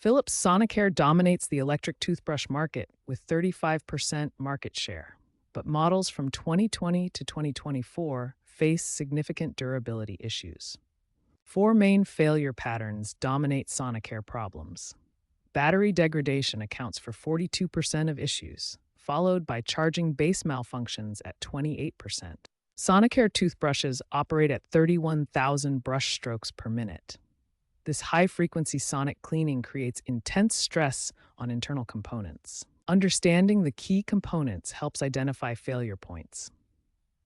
Philips Sonicare dominates the electric toothbrush market with 35% market share, but models from 2020 to 2024 face significant durability issues. Four main failure patterns dominate Sonicare problems. Battery degradation accounts for 42% of issues, followed by charging base malfunctions at 28%. Sonicare toothbrushes operate at 31,000 brush strokes per minute. This high-frequency sonic cleaning creates intense stress on internal components. Understanding the key components helps identify failure points.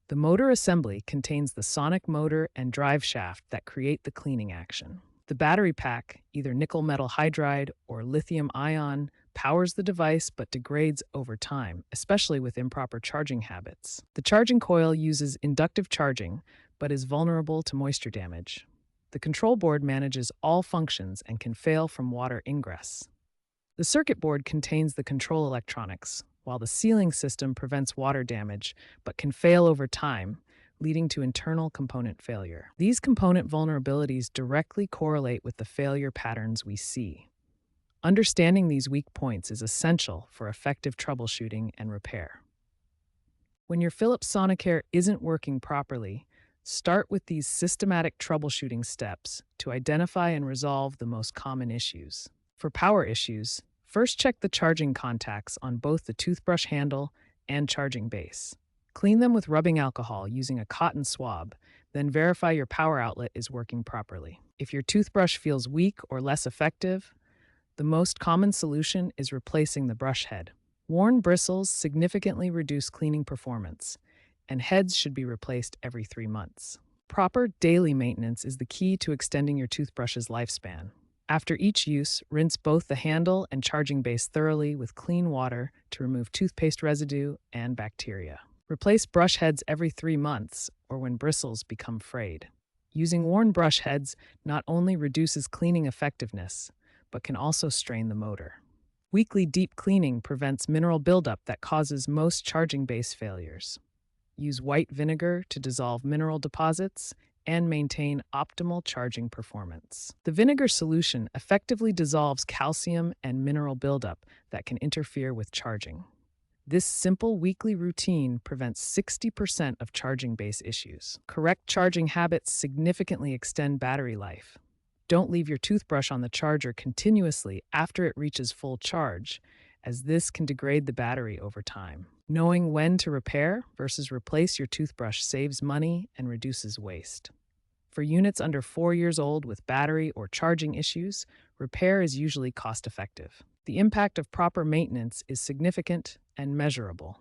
The motor assembly contains the sonic motor and drive shaft that create the cleaning action. The battery pack, either nickel metal hydride or lithium ion, powers the device but degrades over time, especially with improper charging habits. The charging coil uses inductive charging but is vulnerable to moisture damage. The control board manages all functions and can fail from water ingress. The circuit board contains the control electronics, while the sealing system prevents water damage but can fail over time, leading to internal component failure. These component vulnerabilities directly correlate with the failure patterns we see. Understanding these weak points is essential for effective troubleshooting and repair. When your Philips Sonicare isn't working properly, start with these systematic troubleshooting steps to identify and resolve the most common issues. For power issues, first check the charging contacts on both the toothbrush handle and charging base. Clean them with rubbing alcohol using a cotton swab, then verify your power outlet is working properly. If your toothbrush feels weak or less effective, the most common solution is replacing the brush head. Worn bristles significantly reduce cleaning performance, and heads should be replaced every 3 months. Proper daily maintenance is the key to extending your toothbrush's lifespan. After each use, rinse both the handle and charging base thoroughly with clean water to remove toothpaste residue and bacteria. Replace brush heads every 3 months or when bristles become frayed. Using worn brush heads not only reduces cleaning effectiveness, but can also strain the motor. Weekly deep cleaning prevents mineral buildup that causes most charging base failures. Use white vinegar to dissolve mineral deposits and maintain optimal charging performance. The vinegar solution effectively dissolves calcium and mineral buildup that can interfere with charging. This simple weekly routine prevents 60% of charging base issues. Correct charging habits significantly extend battery life. Don't leave your toothbrush on the charger continuously after it reaches full charge, as this can degrade the battery over time. Knowing when to repair versus replace your toothbrush saves money and reduces waste. For units under 4 years old with battery or charging issues, repair is usually cost-effective. The impact of proper maintenance is significant and measurable.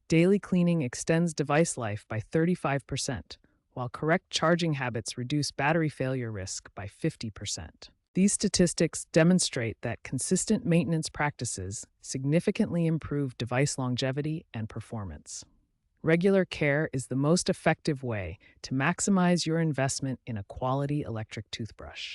Daily cleaning extends device life by 35%, while correct charging habits reduce battery failure risk by 50%. These statistics demonstrate that consistent maintenance practices significantly improve device longevity and performance. Regular care is the most effective way to maximize your investment in a quality electric toothbrush.